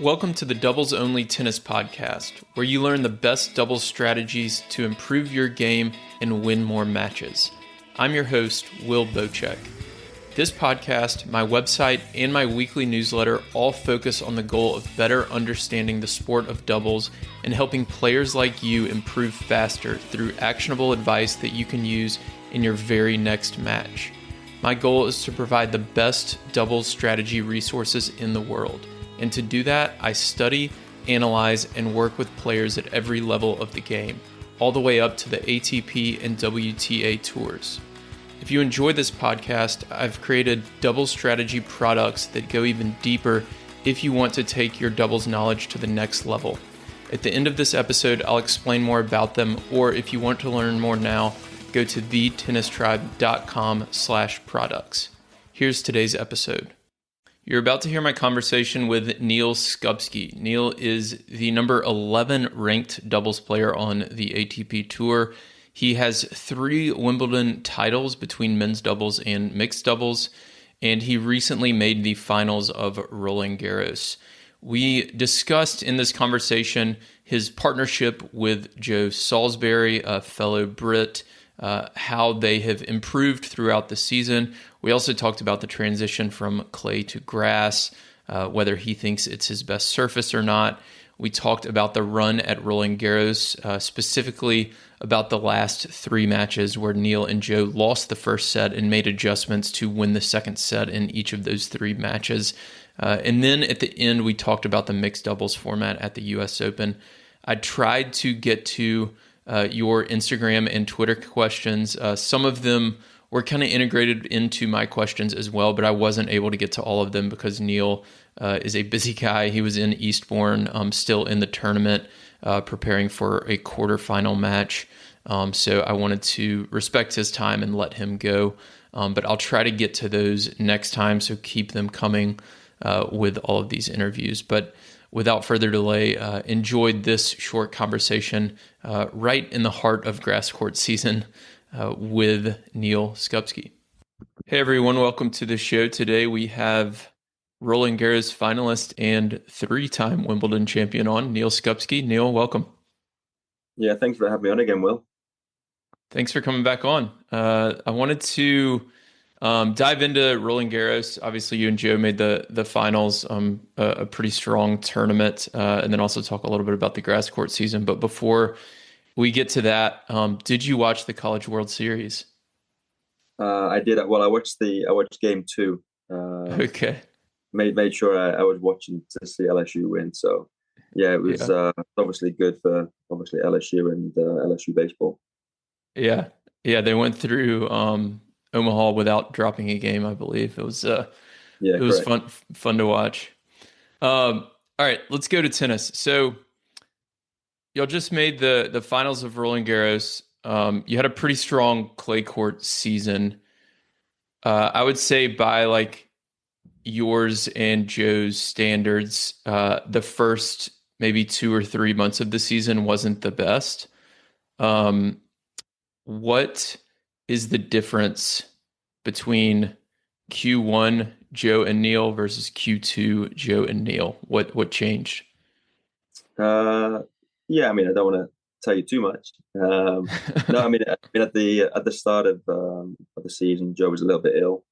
Welcome to the Doubles Only Tennis Podcast, where you learn the best doubles strategies to improve your game and win more matches. I'm your host, Will Bocek. This podcast, my website, and my weekly newsletter all focus on the goal of better understanding the sport of doubles and helping players like you improve faster through actionable advice that you can use in your very next match. My goal is to provide the best doubles strategy resources in the world. And to do that, I study, analyze, and work with players at every level of the game, all the way up to the ATP and WTA tours. If you enjoy this podcast, I've created doubles strategy products that go even deeper if you want to take your doubles knowledge to the next level. At the end of this episode, I'll explain more about them, or if you want to learn more now, go to thetennistribe.com/products. Here's today's episode. You're about to hear my conversation with Neal Skupski. Neal is the number 11 ranked doubles player on the ATP Tour. He has 3 Wimbledon titles between men's doubles and mixed doubles, and he recently made the finals of Roland Garros. We discussed in this conversation his partnership with Joe Salisbury, a fellow Brit, how they have improved throughout the season. We also talked about the transition from clay to grass, whether he thinks it's his best surface or not. We talked about the run at Roland Garros, specifically about the last 3 matches where Neal and Joe lost the first set and made adjustments to win the second set in each of those 3 matches. And then at the end, we talked about the mixed doubles format at the US Open. I tried to get to your Instagram and Twitter questions. Some of them were kind of integrated into my questions as well, but I wasn't able to get to all of them because Neal is a busy guy. He was in Eastbourne, still in the tournament, preparing for a quarterfinal match. So I wanted to respect his time and let him go. But I'll try to get to those next time, so keep them coming with all of these interviews. But without further delay, enjoyed this short conversation right in the heart of grass court season with Neal Skupski. Hey everyone, welcome to the show. Today we have Roland Garros finalist and 3-time Wimbledon champion on, Neal Skupski. Neal, welcome. Yeah, thanks for having me on again, Will. Thanks for coming back on. I wanted to dive into Roland Garros. Obviously, you and Joe made the finals, a pretty strong tournament, and then also talk a little bit about the grass court season. But before we get to that, did you watch the College World Series? I did. Well, I watched game 2. Okay. Made sure I was watching to see LSU win. So yeah, it was obviously good for LSU and LSU baseball. Yeah, they went through Omaha without dropping a game, I believe. It was fun to watch. All right, let's go to tennis. So y'all just made the finals of Roland Garros. You had a pretty strong clay court season. I would say by like yours and Joe's standards, the first maybe 2 or 3 months of the season wasn't the best. What is the difference between Q1 Joe and Neal versus Q2 Joe and Neal? What changed? Yeah, I mean, I don't want to tell you too much. No, I mean, at the start of the season, Joe was a little bit ill,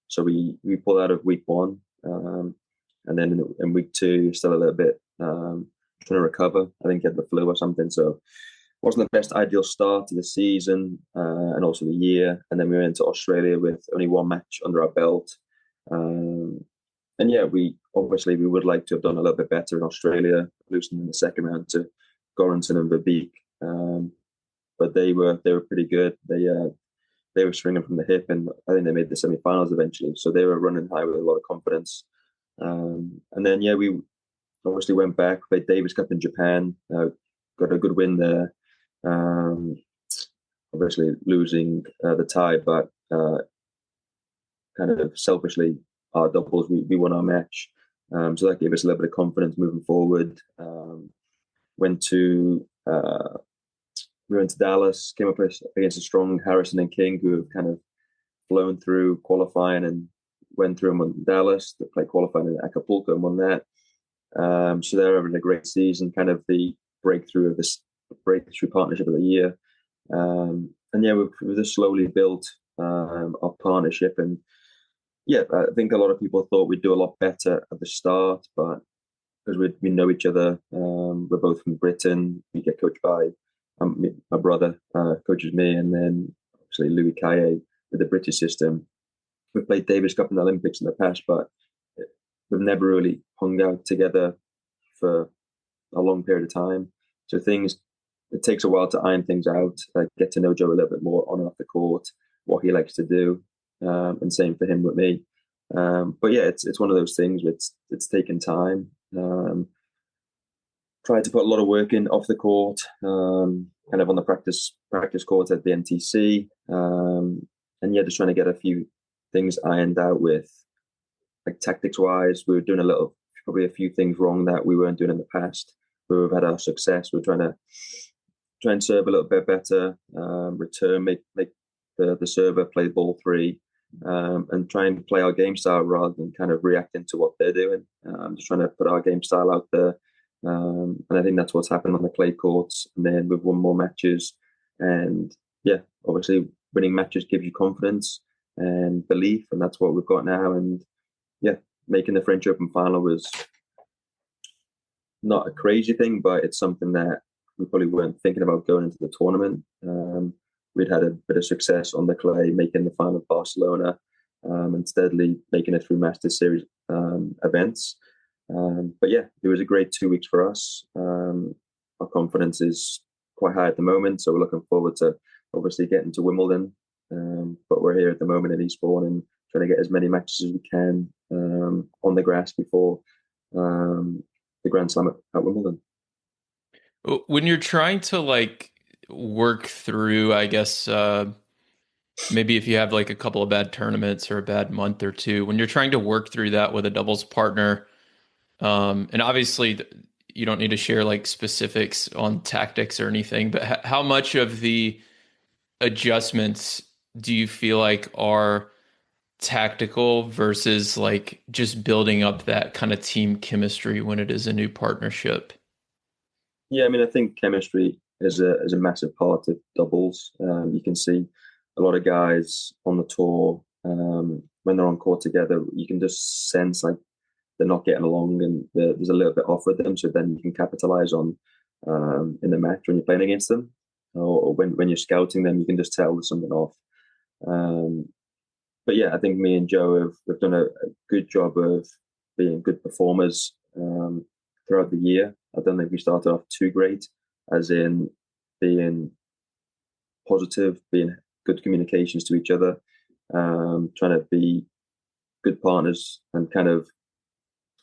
so we pulled out of week 1, and then in week 2, still a little bit trying to recover. I think he had the flu or something, so wasn't the best ideal start to the season and also the year. And then we went to Australia with only 1 match under our belt. And yeah, we would like to have done a little bit better in Australia, losing in the second round to Goranson and Verbeek. But they were pretty good. They were swinging from the hip, and I think they made the semi-finals eventually. So they were running high with a lot of confidence. And then we obviously went back, played Davis Cup in Japan, got a good win there. Obviously losing the tie, but kind of selfishly, our doubles, we won our match. So that gave us a little bit of confidence moving forward. We went to Dallas, came up against a strong Harrison and King, who have kind of flown through qualifying and went through and won Dallas. They played qualifying in Acapulco and won that. So they're having a great season, kind of the breakthrough of this breakthrough partnership of the year. And yeah, we've just slowly built our partnership. And yeah, I think a lot of people thought we'd do a lot better at the start, but because we know each other, we're both from Britain. We get coached by my brother, coaches me, and then obviously Louis Caillet with the British system. We've played Davis Cup and the Olympics in the past, but we've never really hung out together for a long period of time. So it takes a while to iron things out, get to know Joe a little bit more on and off the court, what he likes to do, and same for him with me. But yeah, it's one of those things. It's taken time. Tried to put a lot of work in off the court, kind of on the practice court at the NTC, and yeah, just trying to get a few things ironed out with, like tactics wise. We were doing probably a few things wrong that we weren't doing in the past. Where we've had our success, we're trying to try and serve a little bit better, return, make the server play ball three, and try and play our game style rather than kind of reacting to what they're doing. Just trying to put our game style out there. And I think that's what's happened on the clay courts. And then we've won more matches. And yeah, obviously winning matches gives you confidence and belief. And that's what we've got now. And yeah, making the French Open final was not a crazy thing, but it's something that we probably weren't thinking about going into the tournament. We'd had a bit of success on the clay, making the final of Barcelona, and steadily making it through Masters Series events. But yeah, it was a great 2 weeks for us. Our confidence is quite high at the moment, so we're looking forward to obviously getting to Wimbledon. But we're here at the moment in Eastbourne and trying to get as many matches as we can on the grass before the Grand Slam at Wimbledon. When you're trying to like work through, I guess, maybe if you have like a couple of bad tournaments or a bad month or two, when you're trying to work through that with a doubles partner, and obviously you don't need to share like specifics on tactics or anything, but how much of the adjustments do you feel like are tactical versus like just building up that kind of team chemistry when it is a new partnership? Yeah, I mean, I think chemistry is a massive part of doubles. You can see a lot of guys on the tour, when they're on court together, you can just sense like they're not getting along and there's a little bit off with them. So then you can capitalize on in the match when you're playing against them, or when you're scouting them, you can just tell there's something off. Um, but yeah, I think me and Joe have done a good job of being good performers throughout the year. I don't think we started off too great, as in being positive, being good communications to each other, trying to be good partners and kind of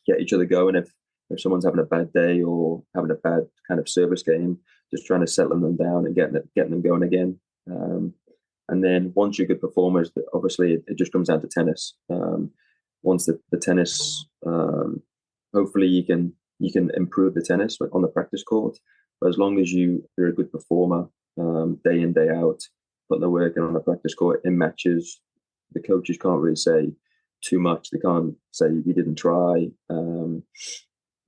get each other going. If someone's having a bad day or having a bad kind of service game, just trying to settle them down and getting them going again. And then once you're good performers, obviously it just comes down to tennis. Once the tennis, hopefully you can improve the tennis on the practice court. But as long as you're a good performer, day in day out, putting the work in on the practice court in matches, the coaches can't really say too much. They can't say you didn't try.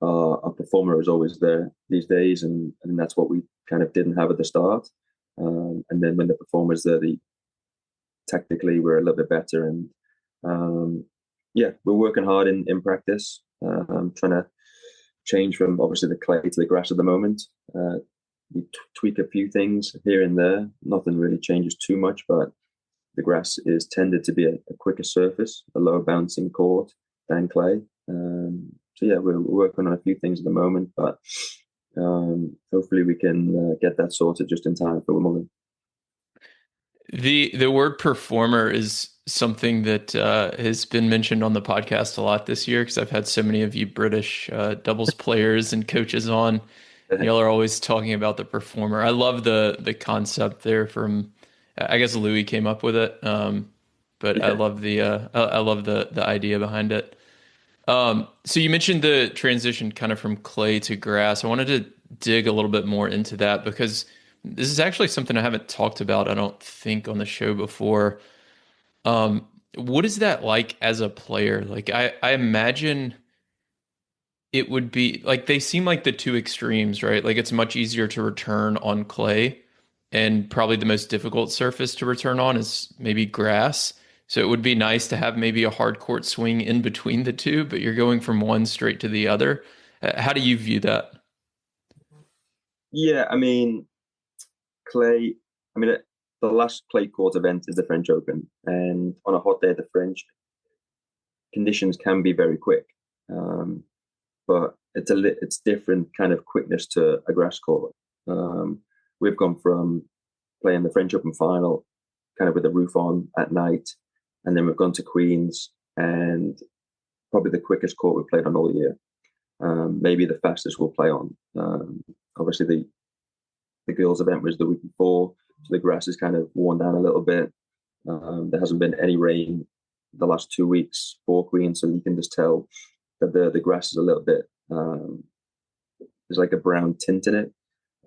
Our performer is always there these days, and that's what we kind of didn't have at the start. And then when the performer's there, tactically we're a little bit better. And yeah, we're working hard in practice. Trying to change from obviously the clay to the grass at the moment. We tweak a few things here and there. Nothing really changes too much, but the grass is tended to be a quicker surface, a lower bouncing court than clay. So yeah, we're working on a few things at the moment, but hopefully we can get that sorted just in time for Wimbledon. The word performer is something that has been mentioned on the podcast a lot this year because I've had so many of you British doubles players and coaches on. Y'all are always talking about the performer. I love the concept there from, I guess Louis came up with it, but Yeah. I love the idea behind it. So you mentioned the transition kind of from clay to grass. I wanted to dig a little bit more into that because this is actually something I haven't talked about, I don't think, on the show before. What is that like as a player? Like I imagine it would be like they seem like the two extremes, right? Like it's much easier to return on clay, and probably the most difficult surface to return on is maybe grass. So it would be nice to have maybe a hard court swing in between the two, but you're going from one straight to the other. How do you view that? Yeah, I mean, clay. I mean, the last clay court event is the French Open, and on a hot day at the French, conditions can be very quick. Um, but it's different kind of quickness to a grass court. Um, we've gone from playing the French Open final kind of with the roof on at night, and then we've gone to Queens and probably the quickest court we've played on all year. Maybe the fastest we'll play on. Obviously, the girls' event was the week before, so the grass is kind of worn down a little bit. There hasn't been any rain the last 2 weeks for Queens, so you can just tell that the grass is a little bit there's like a brown tint in it.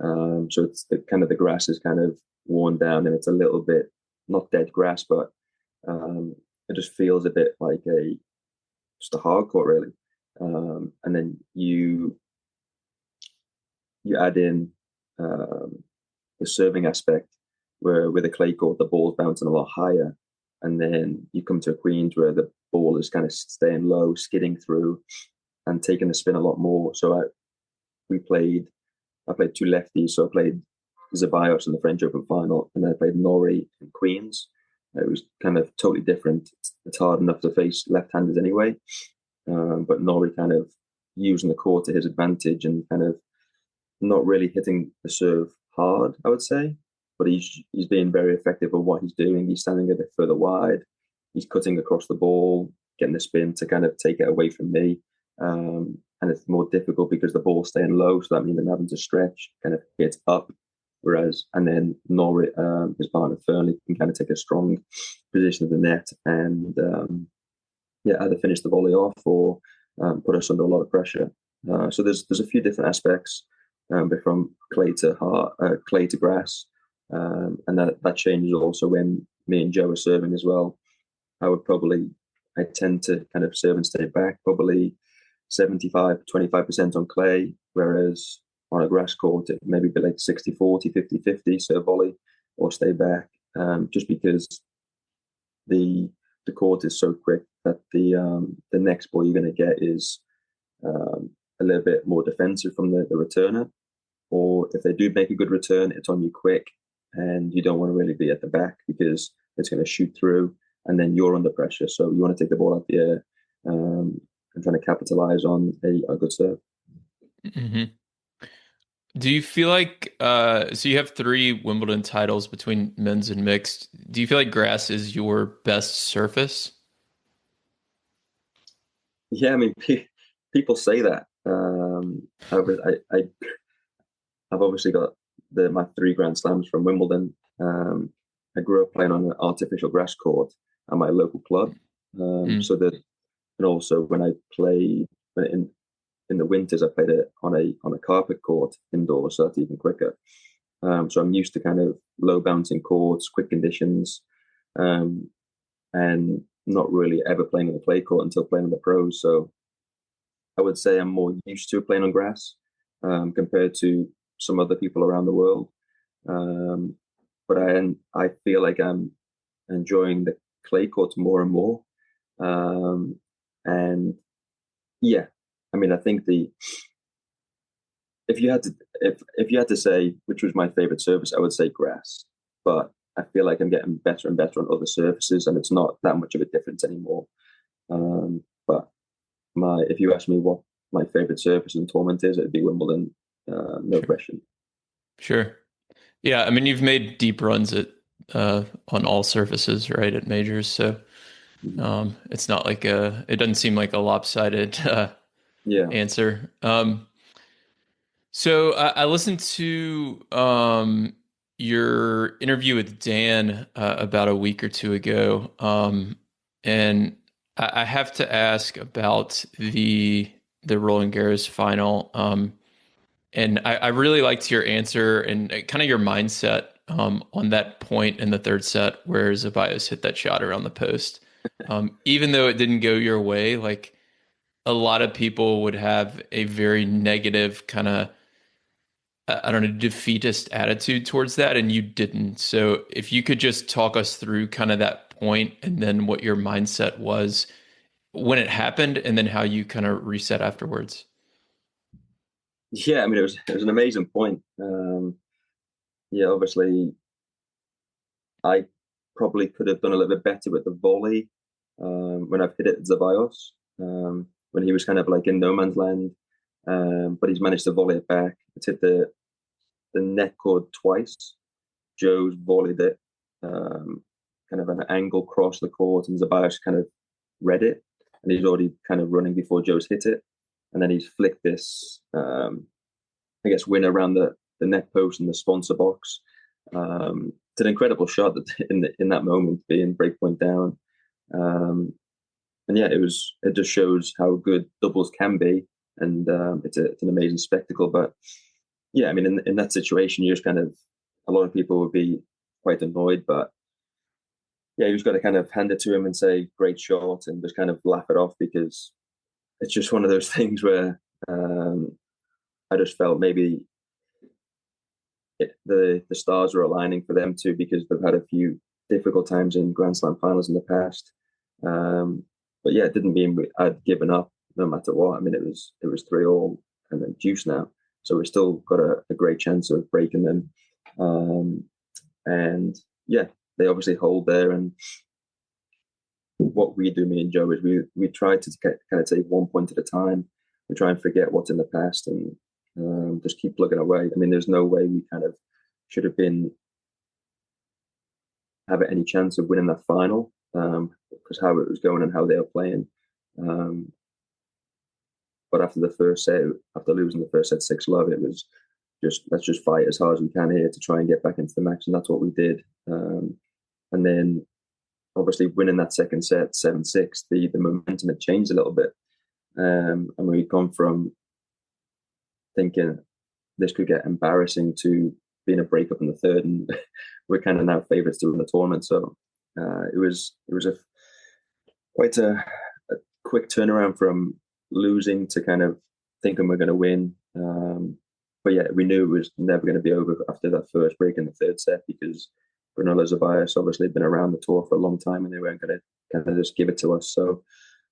So it's the grass is kind of worn down and it's a little bit not dead grass, but it just feels a bit like a just a hard court really. And then you add in the serving aspect where with a clay court the ball's bouncing a lot higher, and then you come to a Queens where the ball is kind of staying low, skidding through, and taking the spin a lot more. So we played. I played two lefties, so I played Zeballos in the French Open final, and then I played Norrie in Queens. It was kind of totally different. It's hard enough to face left-handers anyway, but Norrie kind of using the court to his advantage and kind of not really hitting the serve hard, I would say, but he's being very effective at what he's doing. He's standing a bit further wide. He's cutting across the ball, getting the spin to kind of take it away from me. And it's more difficult because the ball's staying low, so that means I'm having to stretch, kind of hit up. Whereas, and then Norrie, his partner Fernley, can kind of take a strong position of the net and either finish the volley off or put us under a lot of pressure. So there's a few different aspects, but from clay to grass, and that changes also when me and Joe are serving as well. I tend to kind of serve and stay back, probably 75, 25% on clay, whereas on a grass court, it maybe be like 60-40, 50-50, serve volley or stay back, just because the court is so quick that the next ball you're going to get is a little bit more defensive from the returner. Or if they do make a good return, it's on you quick, and you don't want to really be at the back because it's going to shoot through, and then you're under pressure. So you want to take the ball out the air and trying to capitalize on a good serve. Mm-hmm. Do you feel like so you have three Wimbledon titles between men's and mixed. Do you feel like grass is your best surface? Yeah, I mean, people say that. I've obviously got my three Grand Slams from Wimbledon. I grew up playing on an artificial grass court at my local club. Mm. So that, and also when I played in the winters, I played it on a carpet court indoors, so that's even quicker. So I'm used to kind of low bouncing courts, quick conditions, and not really ever playing on the clay court until playing on the pros. So I would say I'm more used to playing on grass compared to some other people around the world. Um, but I feel like I'm enjoying the clay courts more and more. And yeah, I mean, I think if you had to say which was my favorite surface, I would say grass. But I feel like I'm getting better and better on other surfaces, and it's not that much of a difference anymore. But if you ask me what my favorite surface in tournament is, it'd be Wimbledon, no Sure. question. Sure. Yeah, I mean you've made deep runs at on all surfaces, right, at majors, so Mhm. it's not like it doesn't seem like a lopsided Yeah. answer. So I listened to your interview with Dan about a week or two ago, and I have to ask about the Roland Garros final. And I really liked your answer and kind of your mindset on that point in the third set where Zeballos hit that shot around the post. Even though it didn't go your way, like a lot of people would have a very negative kind of, I don't know, defeatist attitude towards that, and you didn't. So if you could just talk us through kind of that point and then what your mindset was when it happened and then how you kind of reset afterwards. Yeah, I mean, it was an amazing point. Yeah, obviously, I probably could have done a little bit better with the volley when I've hit it at Zeballos, when he was kind of like in no man's land. But he's managed to volley it back. It's hit the net cord twice. Joe's volleyed it, kind of an angle across the court, and Zeballos kind of read it, and he's already kind of running before Joe's hit it, and then he's flicked this, I guess, win around the net post and the sponsor box. It's an incredible shot that in that moment, being breakpoint down. And yeah, it just shows how good doubles can be, and it's an amazing spectacle. But yeah, I mean, in that situation, you're just kind of, a lot of people would be quite annoyed, but yeah, you just got to kind of hand it to him and say great shot and just kind of laugh it off, because it's just one of those things where I just felt maybe the stars were aligning for them too, because they've had a few difficult times in Grand Slam finals in the past. But yeah, it didn't mean I'd given up no matter what. I mean, it was 3-3 and then juice now, so we still got a great chance of breaking them. And yeah, they obviously hold there. And what we do, me and Joe, is we try to kind of take 1 point at a time. We try and forget what's in the past and just keep plugging away. I mean, there's no way we kind of should have have any chance of winning that final, because how it was going and how they were playing. But after the first set, after losing the first set 6-love, it was just, let's just fight as hard as we can here to try and get back into the match, and that's what we did. And then obviously winning that second set 7-6, the momentum had changed a little bit, and we'd gone from thinking this could get embarrassing to being a breakup in the third, and we're kind of now favourites to win the tournament. So it was quite a quick turnaround from losing to kind of thinking we're going to win. But yeah, we knew it was never going to be over after that first break in the third set, because Brunello Zeballos obviously had been around the tour for a long time, and they weren't going to kind of just give it to us. So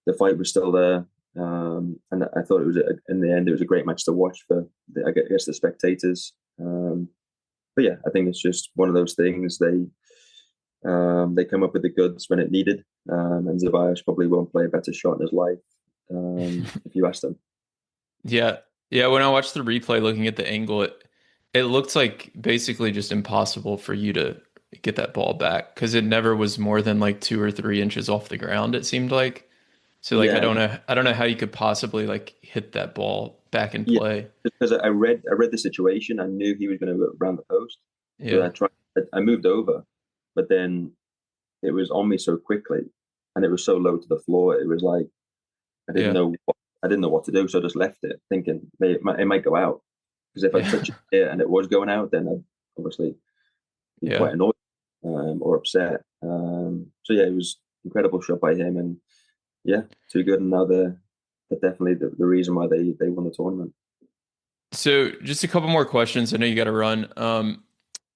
the fight was still there. And I thought it was, in the end, it was a great match to watch for, I guess, the spectators. But yeah, I think it's just one of those things. They come up with the goods when it needed, and Zeballos probably won't play a better shot in his life, if you ask them. Yeah. Yeah. When I watched the replay looking at the angle, it looked like basically just impossible for you to get that ball back because it never was more than like 2 or 3 inches off the ground, it seemed like. So like Yeah, I don't know how you could possibly like hit that ball back in yeah, play. because I read the situation. I knew he was going to go around the post, so Yeah. I moved over, but then it was on me so quickly, and it was so low to the floor. It was like Yeah. I didn't know what to do, so I just left it, thinking it might go out. Because if I Yeah. touch it and it was going out, then I'd obviously be Yeah. quite annoyed, or upset. So yeah, it was incredible shot by him, and yeah, too good. And now they're definitely the reason why they won the tournament. So just a couple more questions. I know you got to run.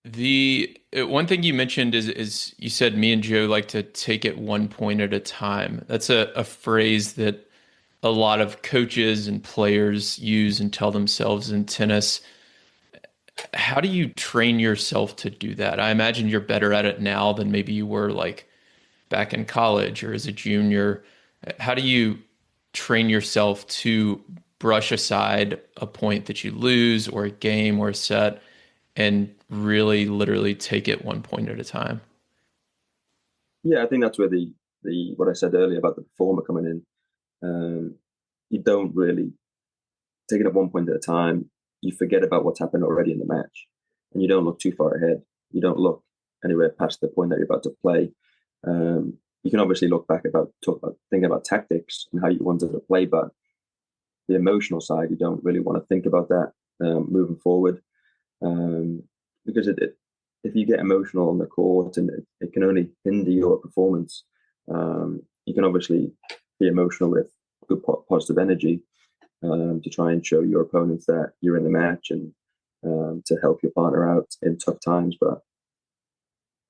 The one thing you mentioned is you said me and Joe like to take it 1 point at a time. That's a phrase that a lot of coaches and players use and tell themselves in tennis. How do you train yourself to do that? I imagine you're better at it now than maybe you were like back in college or as a junior. How do you train yourself to brush aside a point that you lose or a game or a set and really literally take it 1 point at a time? Yeah, I think that's where the what I said earlier about the performer coming in. You don't really take it at 1 point at a time. You forget about what's happened already in the match, and you don't look too far ahead. You don't look anywhere past the point that you're about to play. You can obviously look back thinking about tactics and how you wanted to play, but the emotional side, you don't really want to think about that moving forward, because if you get emotional on the court, and it can only hinder your performance. You can obviously be emotional with good positive energy to try and show your opponents that you're in the match, and to help your partner out in tough times. But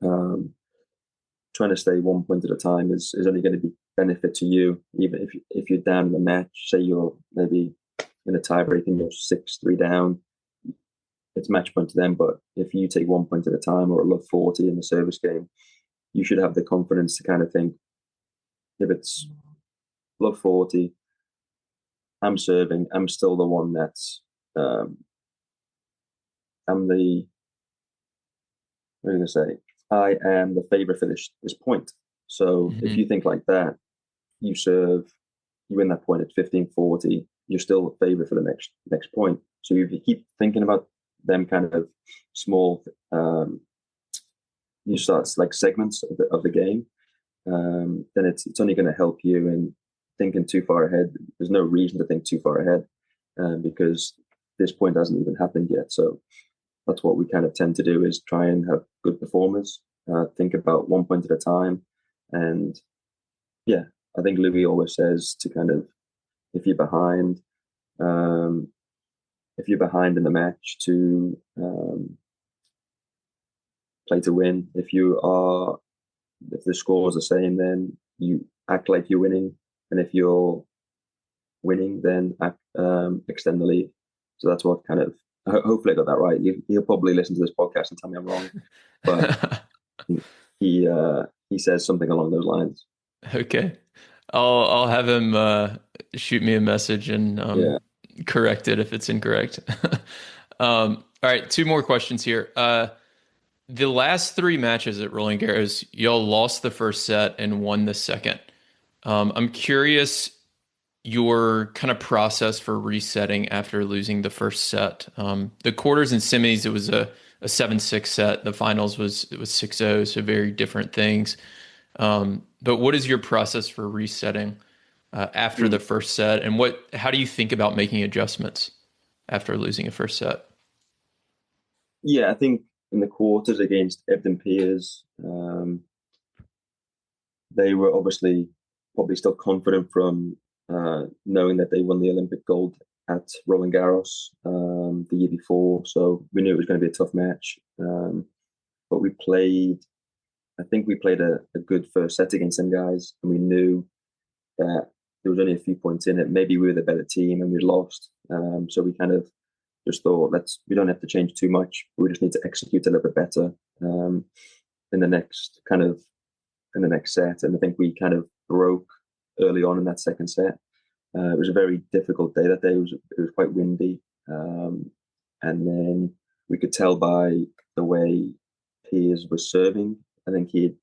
trying to stay 1 point at a time is only going to be benefit to you, even if you're down in the match. Say you're maybe in a tiebreak and you're 6-3 down, it's match point to them. But if you take 1 point at a time, or a love 40 in the service game, you should have the confidence to kind of think, if it's love 40, I'm serving, I'm still the one that's I'm the, what are you going to say? I am the favorite for this point. So if you think like that, you serve, you win that point at 15-40, you're still a favorite for the next point. So if you keep thinking about them kind of small, you start like segments of the game, then it's only going to help you in thinking too far ahead. There's no reason to think too far ahead, because this point hasn't even happened yet. So that's what we kind of tend to do, is try and have good performers, think about 1 point at a time. And yeah, I think Louis always says to kind of, if you're behind in the match, to play to win. If the score is the same, then you act like you're winning. And if you're winning, then extend the lead. So that's what kind of, hopefully I got that right. He'll probably listen to this podcast and tell me I'm wrong, but he says something along those lines. Okay, I'll have him shoot me a message and correct it if it's incorrect. All right, two more questions here. The last three matches at Roland Garros, y'all lost the first set and won the second. I'm curious your kind of process for resetting after losing the first set. The quarters and semis, it was a 7-6 set. The finals was 6-0, so very different things. But what is your process for resetting after the first set, and how do you think about making adjustments after losing a first set? Yeah, I think in the quarters against Ebden Piers, they were obviously probably still confident from knowing that they won the Olympic gold at Roland Garros the year before. So we knew it was going to be a tough match. But I think we played a good first set against them guys, and we knew that there was only a few points in it. Maybe we were the better team and we lost. So we kind of just thought, we don't have to change too much. We just need to execute a little bit better in the next set. And I think we kind of broke early on in that second set. It was a very difficult day that day. It was quite windy. And then we could tell by the way Piers was serving, I think he'd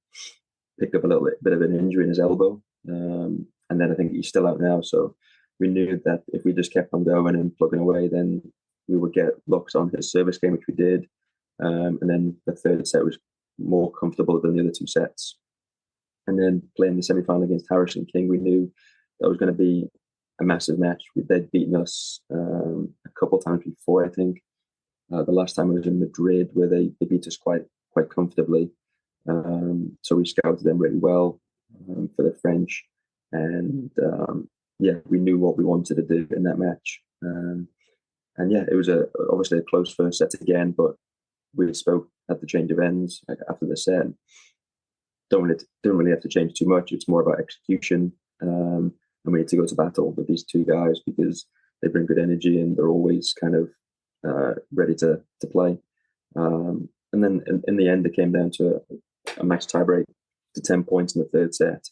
picked up a little bit of an injury in his elbow. And then I think he's still out now. So we knew that if we just kept on going and plugging away, then we would get locks on his service game, which we did. And then the third set was more comfortable than the other two sets. And then playing the semi-final against Harrison King, we knew that was going to be a massive match. They'd beaten us a couple of times before, I think. The last time it was in Madrid, where they beat us quite comfortably. So we scouted them really well for the French. And we knew what we wanted to do in that match. And yeah, it was obviously a close first set again, but we spoke at the change of ends after the set. Don't really have to change too much. It's more about execution. And we need to go to battle with these two guys because they bring good energy and they're always kind of ready to play. And then in the end, it came down to a match tiebreak to 10 points in the third set.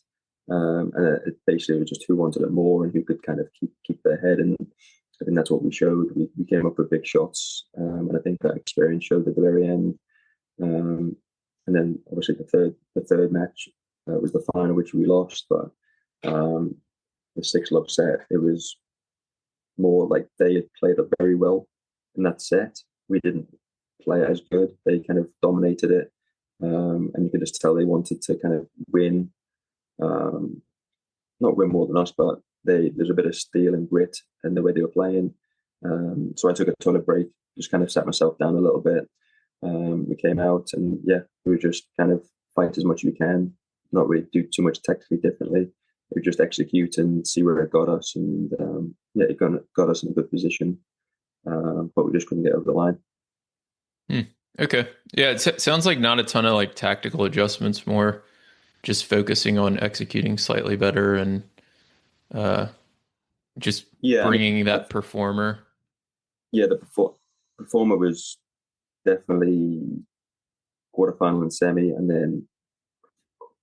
And it basically was just who wanted it more and who could kind of keep their head. And I think that's what we showed. We came up with big shots. And I think that experience showed at the very end. And then obviously the third match was the final, which we lost. But the 6-love set, it was more like they had played it very well in that set. We didn't play as good. They kind of dominated it. And you could just tell they wanted to kind of win. Not win more than us, but there's a bit of steel and grit in the way they were playing. So I took a toilet break, just kind of sat myself down a little bit. We came out and we just kind of fight as much as we can, not really do too much tactically differently. would just execute and see where it got us. And yeah, it got us in a good position, but we just couldn't get over the line. Okay. Yeah, it sounds like not a ton of like tactical adjustments, more just focusing on executing slightly better and uh, just Yeah, I mean, bringing that performer. yeah, the performer was definitely quarterfinal and semi, and then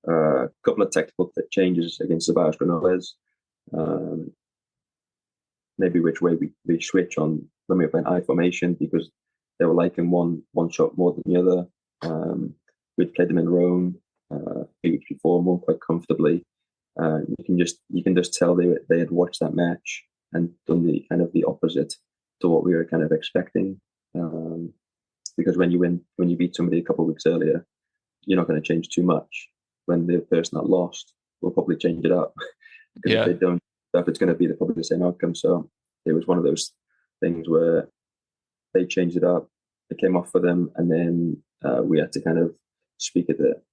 a couple of technical changes against Sebastian Granollers. Um, maybe which way we switch on when we were playing I formation, because they were liking one shot more than the other. We'd played them in Rome a few weeks before, more quite comfortably. You can just tell they had watched that match and done the kind of the opposite to what we were kind of expecting. Because when you beat somebody a couple of weeks earlier, you're not going to change too much. When the person that lost will probably change it up, because if they don't, if it's going to be probably the same outcome. So it was one of those things where they changed it up. It came off for them, and then we had to kind of speak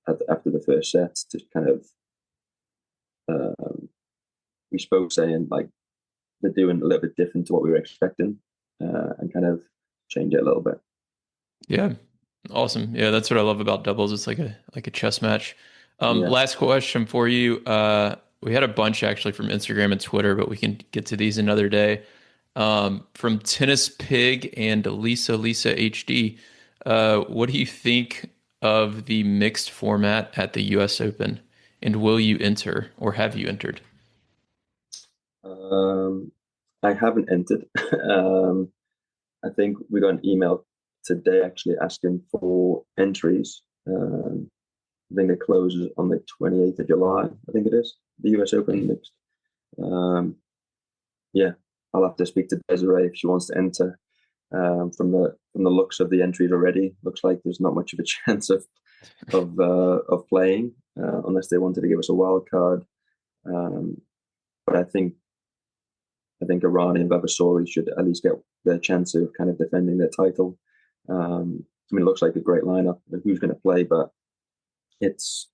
after the first set to kind of we spoke saying like they're doing a little bit different to what we were expecting, and kind of change it a little bit. Yeah. Awesome. Yeah, that's what I love about doubles. It's like a chess match. Yeah. Last question for you. We had a bunch actually from Instagram and Twitter, but we can get to these another day. From Tennis Pig and Lisa HD. What do you think of the mixed format at the US Open? And will you enter, or have you entered? I haven't entered. I think we got an email today actually asking for entries. I think it closes on the 28th of July. I think it is the US Open mixed. Yeah, I'll have to speak to Desiree if she wants to enter. From the looks of the entries already, looks like there's not much of a chance of playing unless they wanted to give us a wild card. But I think Iran and Vavasori should at least get their chance of kind of defending their title. I mean, it looks like a great lineup. Who's going to play, but it's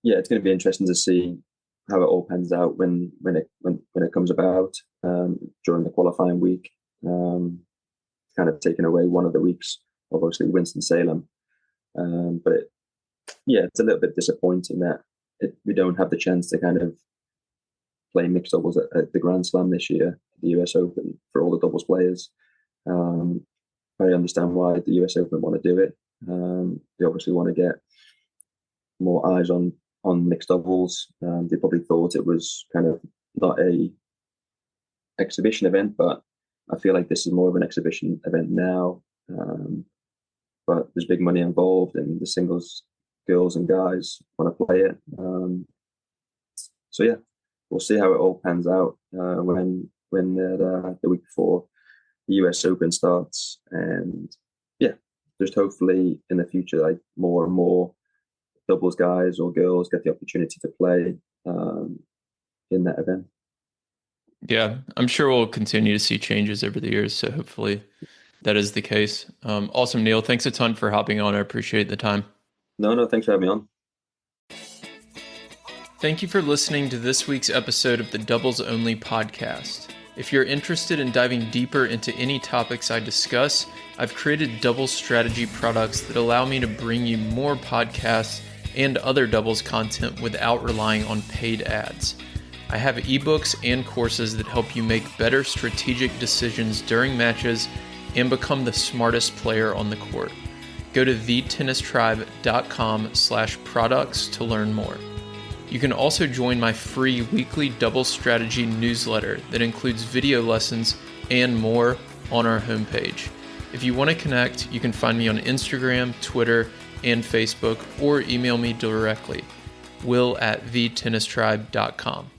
going to be interesting to see how it all pans out when it comes about during the qualifying week. Kind of taking away one of the weeks, obviously Winston-Salem, but it's a little bit disappointing that we don't have the chance to kind of play mixed doubles at the Grand Slam this year, the US Open, for all the doubles players. I understand why the US Open want to do it. They obviously want to get more eyes on mixed doubles. They probably thought it was kind of not a exhibition event, but I feel like this is more of an exhibition event now. But there's big money involved, and the singles girls and guys want to play it. So yeah, we'll see how it all pans out when the week before the US Open starts, and yeah, just hopefully in the future, like more and more doubles guys or girls get the opportunity to play in that event. Yeah, I'm sure we'll continue to see changes over the years. So hopefully that is the case. Awesome, Neal. Thanks a ton for hopping on. I appreciate the time. No, thanks for having me on. Thank you for listening to this week's episode of the Doubles Only podcast. If you're interested in diving deeper into any topics I discuss, I've created doubles strategy products that allow me to bring you more podcasts and other doubles content without relying on paid ads. I have ebooks and courses that help you make better strategic decisions during matches and become the smartest player on the court. Go to thetennistribe.com/products to learn more. You can also join my free weekly double strategy newsletter that includes video lessons and more on our homepage. If you want to connect, you can find me on Instagram, Twitter, and Facebook, or email me directly, will@thetennistribe.com.